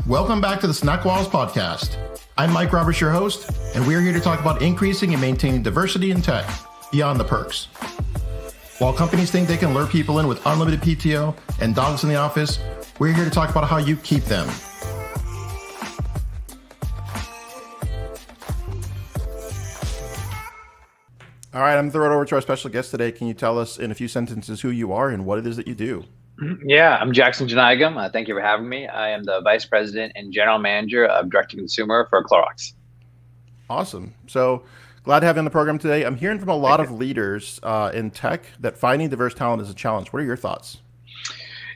Welcome back to the SnackWalls podcast. I'm Mike Roberts, your host, and we're here to talk about increasing and maintaining diversity in tech beyond the perks. While companies think they can lure people in with unlimited PTO and dogs in the office, we're here to talk about how you keep them. All right, I'm going to throw it over to our special guest today. Can you tell us in a few sentences who you are and what it is that you do? Yeah, I'm Jeyanayagam. Thank you for having me. I am the Vice President and General Manager of Direct to Consumer for Clorox. Awesome. So glad to have you on the program today. I'm hearing from a lot of leaders in tech that finding diverse talent is a challenge. What are your thoughts?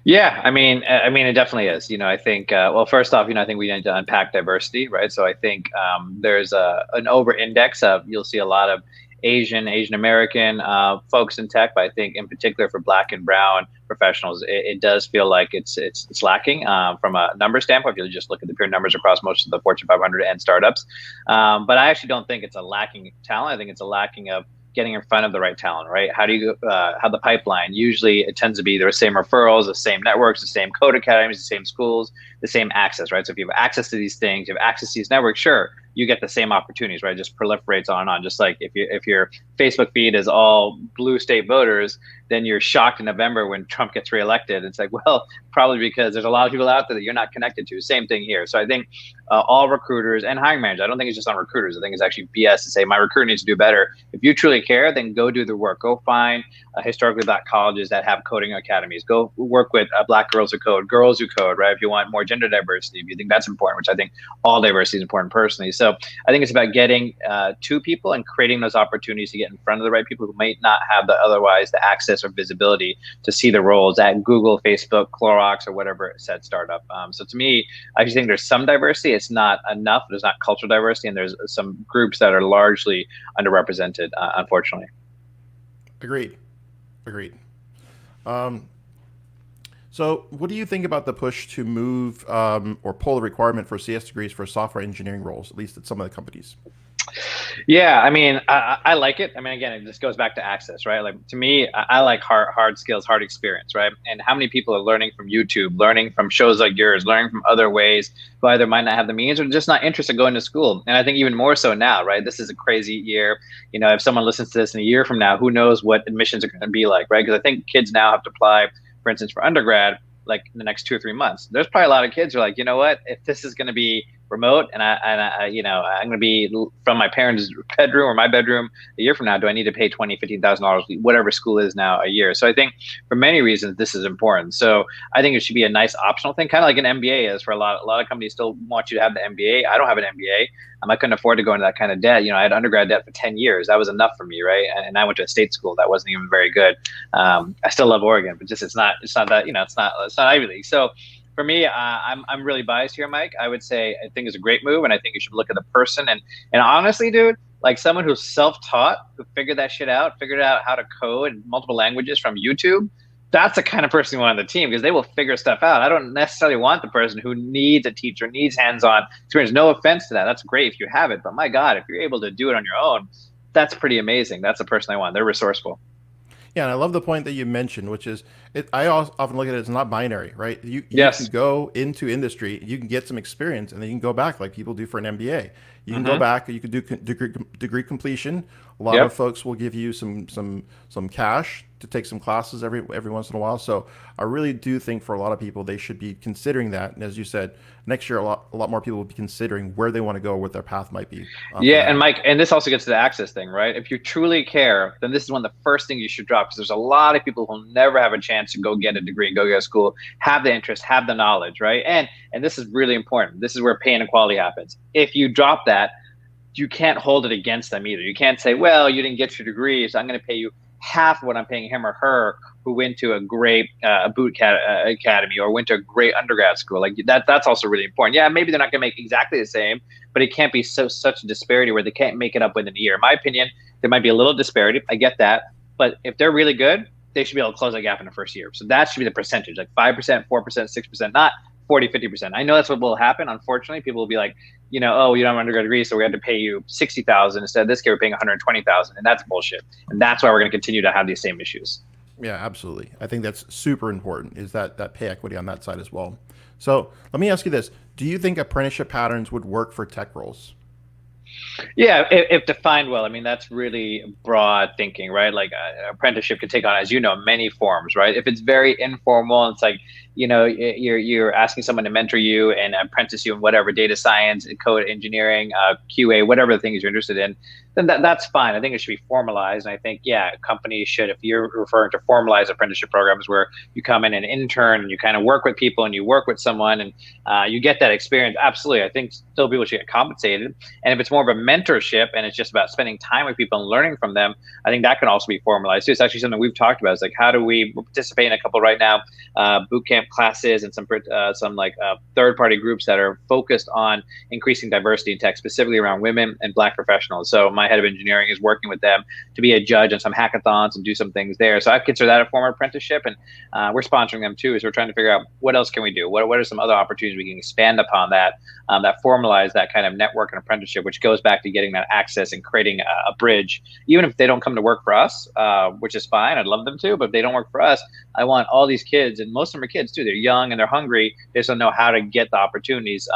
Yeah, I mean, it definitely is. I think, well, first off, I think we need to unpack diversity, right? So I think there's an over-index of, you'll see a lot of Asian American folks in tech, but I think in particular for Black and Brown professionals, it does feel like it's lacking from a number standpoint. If you just look at the pure numbers across most of the Fortune 500 and startups, but I actually don't think it's a lacking talent. I think it's a lacking of getting in front of the right talent, right? How do you have the pipeline? Usually it tends to be the same referrals, the same networks, the same code academies, the same schools, the same access, right? So if you have access to these things, you have access to these networks, sure, you get the same opportunities, right? It just proliferates on and on. Just like if your Facebook feed is all blue state voters, then you're shocked in November when Trump gets reelected. It's like, well, probably because there's a lot of people out there that you're not connected to. Same thing here. So I think all recruiters and hiring managers, I don't think it's just on recruiters. I think it's actually BS to say my recruiter needs to do better. If you truly care, then go do the work. Go find historically Black colleges that have coding academies. Go work with Black girls who code, girls who code, right? If you want more gender diversity, if you think that's important, which I think all diversity is important personally. So I think it's about getting to people and creating those opportunities to get in front of the right people who might not have otherwise the access or visibility to see the roles at Google, Facebook, Clorox, or whatever said startup. So to me, I just think there's some diversity. It's not enough. There's not cultural diversity, and there's some groups that are largely underrepresented, unfortunately. Agreed. So what do you think about the push to move or pull the requirement for CS degrees for software engineering roles, at least at some of the companies? Yeah, I mean, I like it. I mean, again, it just goes back to access, right? Like to me, I like hard skills, hard experience, right? And how many people are learning from YouTube, learning from shows like yours, learning from other ways who either might not have the means or just not interested in going to school. And I think even more so now, right? This is a crazy year. If someone listens to this in a year from now, who knows what admissions are going to be like, right? Because I think kids now have to apply, for instance, for undergrad, like in the next 2 or 3 months. There's probably a lot of kids who are like, you know what, if this is going to be remote and I'm going to be from my parents' bedroom or my bedroom a year from now, do I need to pay $20,000, $15,000, whatever school is now a year? So I think for many reasons, this is important. So I think it should be a nice optional thing, kind of like an MBA is for a lot of companies still want you to have the MBA. I don't have an MBA. I couldn't afford to go into that kind of debt. I had undergrad debt for 10 years. That was enough for me, right? And I went to a state school that wasn't even very good. I still love Oregon, but just it's not that, it's not Ivy League. So for me, I'm really biased here, Mike. I would say I think it's a great move, and I think you should look at the person. And honestly, dude, like someone who's self-taught, who figured out how to code in multiple languages from YouTube, that's the kind of person you want on the team because they will figure stuff out. I don't necessarily want the person who needs a teacher, needs hands-on experience. No offense to that. That's great if you have it. But my God, if you're able to do it on your own, that's pretty amazing. That's the person I want. They're resourceful. Yeah, and I love the point that you mentioned, which is, I often look at it as not binary, right? You Yes. can go into industry, you can get some experience, and then you can go back like people do for an MBA. You can go back, you can do degree completion. A lot of folks will give you some cash to take some classes every once in a while. So I really do think for a lot of people, they should be considering that. And as you said, next year, a lot more people will be considering where they want to go, what their path might be. Yeah, and Mike, and this also gets to the access thing, right? If you truly care, then this is one of the first things you should drop because there's a lot of people who will never have a chance to go get a degree, go get a school, have the interest, have the knowledge, right? And this is really important. This is where pay inequality happens. If you drop that, you can't hold it against them either. You can't say, well, you didn't get your degree, so I'm going to pay you half of what I'm paying him or her who went to a great boot academy or went to a great undergrad school. Like that's also really important. Yeah, maybe they're not going to make exactly the same, but it can't be such a disparity where they can't make it up within a year. In my opinion, there might be a little disparity. I get that. But if they're really good, they should be able to close that gap in the first year. So that should be the percentage, like 5%, 4%, 6%, not 40, 50%. I know that's what will happen. Unfortunately, people will be like, oh, you don't have an undergrad degree, so we had to pay you $60,000 instead of this year we're paying $120,000, and that's bullshit. And that's why we're going to continue to have these same issues. Yeah, absolutely. I think that's super important, is that pay equity on that side as well. So let me ask you this. Do you think apprenticeship patterns would work for tech roles? Yeah, if defined well, I mean, that's really broad thinking, right? Like apprenticeship could take on, as you know, many forms, right? If it's very informal, it's like, you're asking someone to mentor you and apprentice you in whatever data science, code engineering, QA, whatever the things you're interested in, then that's fine. I think it should be formalized. And I think, yeah, companies should, if you're referring to formalized apprenticeship programs where you come in and intern and you kind of work with people and you work with someone and you get that experience, absolutely. I think still people should get compensated. And if it's more of a mentorship and it's just about spending time with people and learning from them, I think that can also be formalized too. It's actually something we've talked about. It's like, how do we participate in a couple right now, boot camp classes and some third-party groups that are focused on increasing diversity in tech, specifically around women and Black professionals. So my head of engineering is working with them to be a judge on some hackathons and do some things there. So I consider that a form of apprenticeship, and we're sponsoring them too. So we're trying to figure out what else can we do. What are some other opportunities we can expand upon that formalize that kind of network and apprenticeship, which goes back to getting that access and creating a bridge, even if they don't come to work for us, which is fine. I'd love them to, but if they don't work for us, I want all these kids, and most of them are kids too. They're young and they're hungry. They just don't know how to get the opportunities.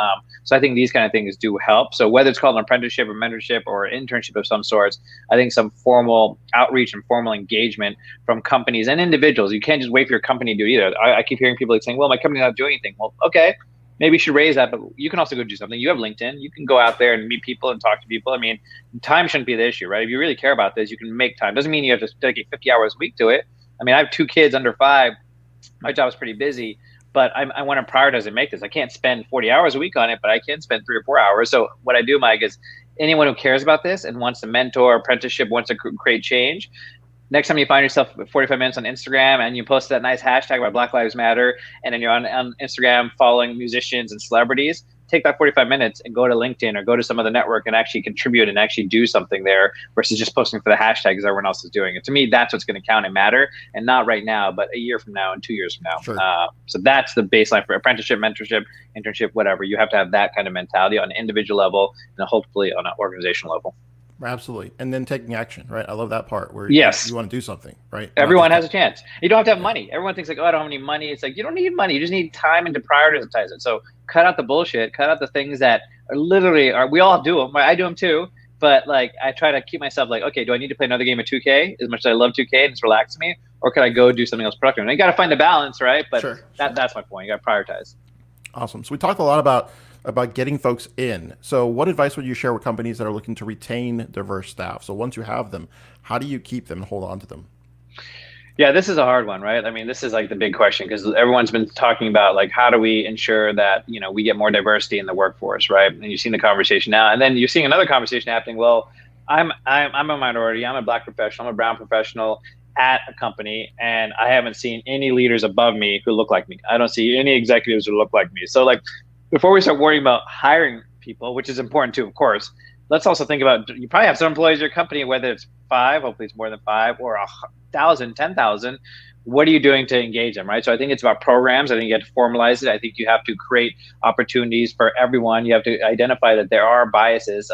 So I think these kind of things do help. So whether it's called an apprenticeship or mentorship or an internship of some sorts, I think some formal outreach and formal engagement from companies and individuals. You can't just wait for your company to do it either. I keep hearing people like saying, well, my company's not doing anything. Well, okay, maybe you should raise that, but you can also go do something. You have LinkedIn. You can go out there and meet people and talk to people. I mean, time shouldn't be the issue, right? If you really care about this, you can make time. Doesn't mean you have to dedicate 50 hours a week to it. I mean, I have 2 kids under 5. My job is pretty busy, but I want to prioritize and make this. I can't spend 40 hours a week on it, but I can spend 3 or 4 hours. So what I do, Mike, is anyone who cares about this and wants to mentor, apprenticeship, wants to create change, next time you find yourself 45 minutes on Instagram and you post that nice hashtag about Black Lives Matter, and then you're on Instagram following musicians and celebrities, take that 45 minutes and go to LinkedIn or go to some other network and actually contribute and actually do something there versus just posting for the hashtag because everyone else is doing it. To me, that's what's going to count and matter, and not right now, but a year from now and 2 years from now. Sure. So that's the baseline for apprenticeship, mentorship, internship, whatever. You have to have that kind of mentality on an individual level and hopefully on an organizational level. Absolutely. And then taking action, right? I love that part where yes, you want to do something, right? Everyone has a chance. You don't have to have money. Everyone thinks like, oh, I don't have any money. It's like, you don't need money. You just need time and to prioritize it. So cut out the bullshit, cut out the things that are literally we all do them. I do them too. But like, I try to keep myself like, okay, do I need to play another game of 2K as much as I love 2K and it's relaxing me? Or can I go do something else productive? And you got to find the balance, right? But sure. That's my point. You got to prioritize. Awesome. So we talked a lot about getting folks in. So what advice would you share with companies that are looking to retain diverse staff? So once you have them, how do you keep them and hold on to them? Yeah, this is a hard one, right? I mean, this is like the big question because everyone's been talking about like, how do we ensure that, we get more diversity in the workforce, right? And you've seen the conversation now, and then you're seeing another conversation happening. Well, I'm a minority. I'm a Black professional. I'm a brown professional at a company, and I haven't seen any leaders above me who look like me. I don't see any executives who look like me. So like, before we start worrying about hiring people, which is important too, of course, let's also think about, you probably have some employees in your company, whether it's 5, hopefully it's more than 5, or 1,000, 10,000. What are you doing to engage them, right? So I think it's about programs. I think you have to formalize it. I think you have to create opportunities for everyone. You have to identify that there are biases,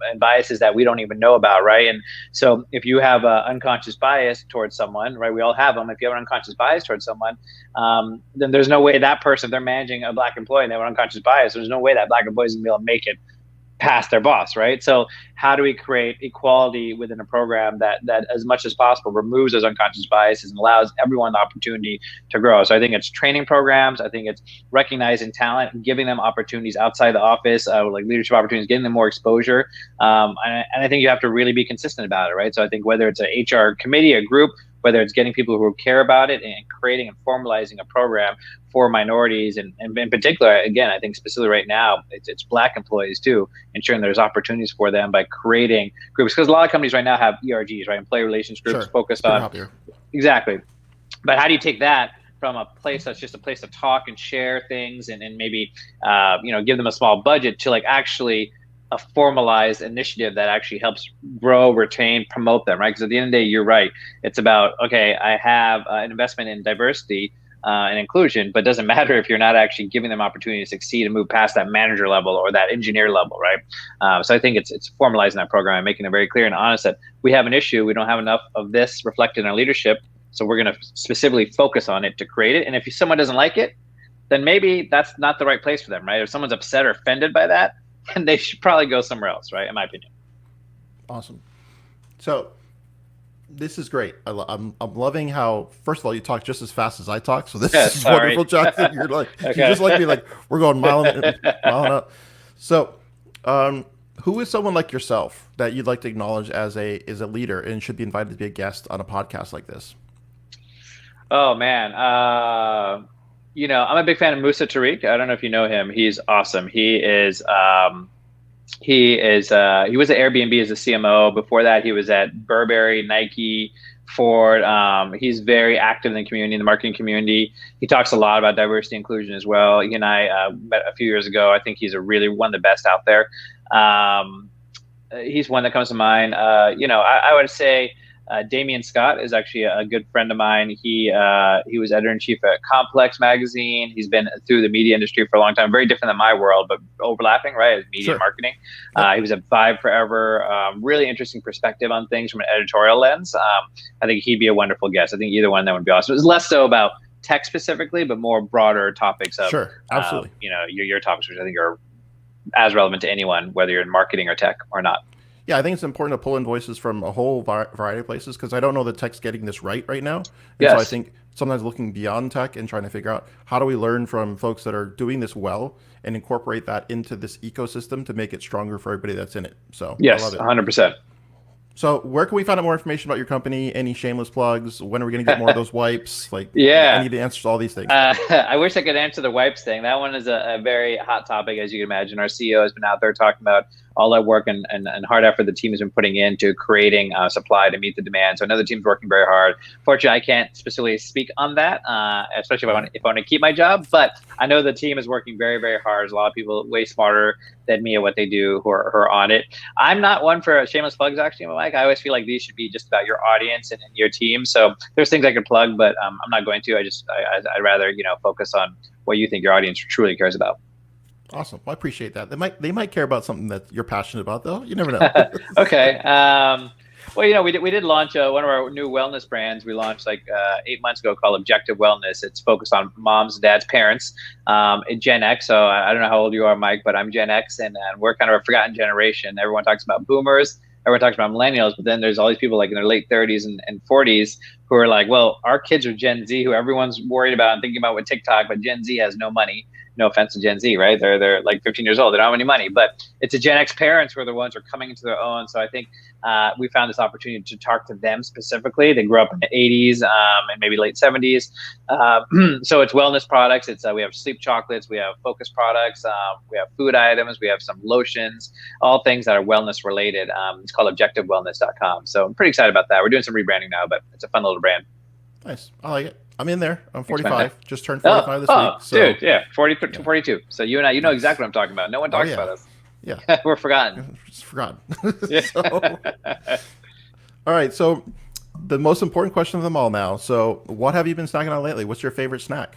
and biases that we don't even know about, right? And so if you have an unconscious bias towards someone, right, we all have them. If you have an unconscious bias towards someone, then there's no way that person, if they're managing a Black employee and they have an unconscious bias, there's no way that Black employee is going to be able to make it past their boss, right? So how do we create equality within a program that as much as possible removes those unconscious biases and allows everyone the opportunity to grow? So I think it's training programs. I think it's recognizing talent and giving them opportunities outside the office, like leadership opportunities, getting them more exposure. And I think you have to really be consistent about it, right? So I think whether it's an HR committee, a group, whether it's getting people who care about it and creating and formalizing a program for minorities, and in particular, again, I think specifically right now, it's Black employees too, ensuring there's opportunities for them by creating groups. Because a lot of companies right now have ERGs, right, employee relations groups, sure, focused on exactly. But how do you take that from a place that's just a place to talk and share things and maybe give them a small budget to like actually a formalized initiative that actually helps grow, retain, promote them, right? Because at the end of the day, you're right. It's about, okay, I have an investment in diversity and inclusion, but it doesn't matter if you're not actually giving them opportunity to succeed and move past that manager level or that engineer level, right? So I think it's formalizing that program and making it very clear and honest that we have an issue. We don't have enough of this reflected in our leadership. So we're going to specifically focus on it to create it. And if someone doesn't like it, then maybe that's not the right place for them, right? If someone's upset or offended by that, then they should probably go somewhere else, right? In my opinion. Awesome. So this is great. I'm loving how, first of all, you talk just as fast as I talk. So this is wonderful, Jonathan. You're like, okay. You're just like me, like we're going mile and up. So, who is someone like yourself that you'd like to acknowledge as a leader and should be invited to be a guest on a podcast like this? Oh man, I'm a big fan of Musa Tariq. I don't know if you know him. He's awesome. He was at Airbnb as a CMO. Before that, he was at Burberry, Nike, Ford. He's very active in the community, in the marketing community. He talks a lot about diversity inclusion as well. He and I met a few years ago. I think he's really one of the best out there. He's one that comes to mind. I would say Damian Scott is actually a good friend of mine. He was editor-in-chief at Complex magazine. He's been through the media industry for a long time. Very different than my world, but overlapping, right? Media and marketing. He was at Five forever. Really interesting perspective on things from an editorial lens. I think he'd be a wonderful guest. I think either one of them would be awesome. It's less so about tech specifically, but more broader topics of absolutely. Your topics, which I think are as relevant to anyone, whether you're in marketing or tech or not. Yeah, I think it's important to pull in voices from a whole variety of places because I don't know that tech's getting this right now. And so I think sometimes looking beyond tech and trying to figure out how do we learn from folks that are doing this well and incorporate that into this ecosystem to make it stronger for everybody that's in it. So yes, I love it. 100%. So where can we find out more information about your company? Any shameless plugs? When are we going to get more of those wipes? I need to answer all these things. I wish I could answer the wipes thing. That one is a very hot topic, as you can imagine. Our CEO has been out there talking about all that work and hard effort the team has been putting into creating supply to meet the demand. So another team's working very hard. Fortunately, I can't specifically speak on that, especially if I want to keep my job. But I know the team is working very, very hard. There's a lot of people way smarter than me at what they do who are on it. I'm not one for shameless plugs, actually, Mike. I always feel like these should be just about your audience and your team. So there's things I could plug, but I'm not going to. I'd rather focus on what you think your audience truly cares about. Awesome. Well, I appreciate that. They might care about something that you're passionate about, though. You never know. Okay. We did launch one of our new wellness brands. We launched 8 months ago called Objective Wellness. It's focused on moms and dads, parents, in Gen X. So I don't know how old you are, Mike, but I'm Gen X, and we're kind of a forgotten generation. Everyone talks about boomers. Everyone talks about millennials, but then there's all these people in their late 30s and 40s who are like, well, our kids are Gen Z, who everyone's worried about and thinking about with TikTok, but Gen Z has no money. No offense to Gen Z, right? They're like 15 years old. They don't have any money, but it's the Gen X parents who are the ones who are coming into their own. So I think we found this opportunity to talk to them specifically. They grew up in the 80s and maybe late 70s. So it's wellness products. We have sleep chocolates. We have focus products. We have food items. We have some lotions, all things that are wellness related. It's called objectivewellness.com. So I'm pretty excited about that. We're doing some rebranding now, but it's a fun little brand. Nice. I like it. I'm in there. I'm 45. Just turned 45 this week. So. Dude, yeah, 42. So you and I, exactly what I'm talking about. No one talks about us. Yeah. We're forgotten. Just forgotten. All right. So the most important question of them all now. So what have you been snacking on lately? What's your favorite snack?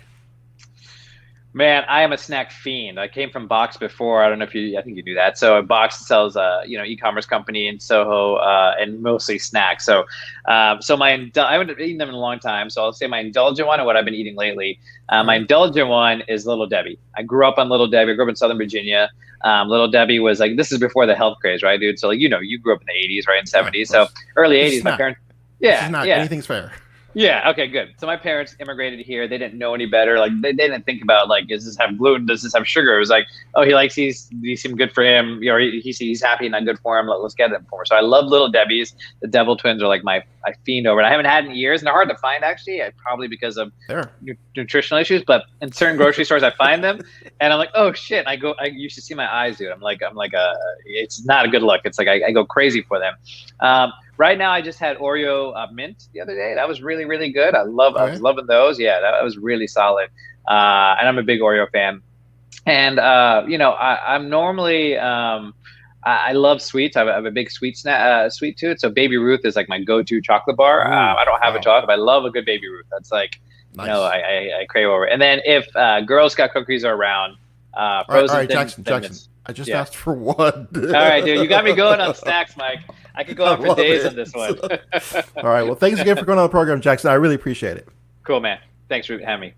Man, I am a snack fiend. I came from Box before. I don't know if I think you do that. So Box sells, e-commerce company in Soho and mostly snacks. So, I haven't eaten them in a long time. So I'll say my indulgent one and what I've been eating lately. My indulgent one is Little Debbie. I grew up on Little Debbie. I grew up in Southern Virginia. Little Debbie was this is before the health craze, right, dude? So you grew up in the 80s, right, and 70s. So early 80s, my parents. Anything's fair. Yeah. Okay. Good. So my parents immigrated here. They didn't know any better. They didn't think about does this have gluten? Does this have sugar? It was like, oh, he likes these seem good for him. He's happy, not good for him. Let's get them for him. So I love Little Debbie's. The Devil Twins are I fiend over it. I haven't had in years, and they're hard to find actually. Probably because of nutritional issues. But in certain grocery stores, I find them, and I'm like, oh shit! You should see my eyes, dude. It's not a good look. It's I go crazy for them. Right now, I just had Oreo mint the other day. That was really, really good. I was loving those. Yeah, that was really solid. And I'm a big Oreo fan. And I'm normally I love sweets. I have a big sweet tooth. So Baby Ruth is my go-to chocolate bar. I don't have a chocolate, but I love a good Baby Ruth. That's nice. I crave over. And then if Girl Scout cookies are around, frozen. All right, Jackson. I just asked for one. All right, dude. You got me going on snacks, Mike. I could go on for days on this one. All right. Well, thanks again for going on the program, Jackson. I really appreciate it. Cool, man. Thanks for having me.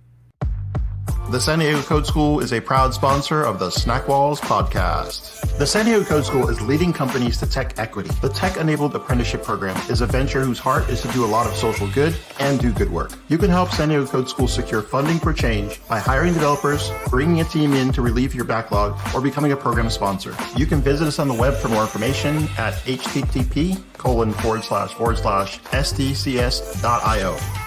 The San Diego Code School is a proud sponsor of the SnackWalls podcast. The San Diego Code School is leading companies to tech equity. The tech-enabled apprenticeship program is a venture whose heart is to do a lot of social good and do good work. You can help San Diego Code School secure funding for change by hiring developers, bringing a team in to relieve your backlog, or becoming a program sponsor. You can visit us on the web for more information at http://stcs.io.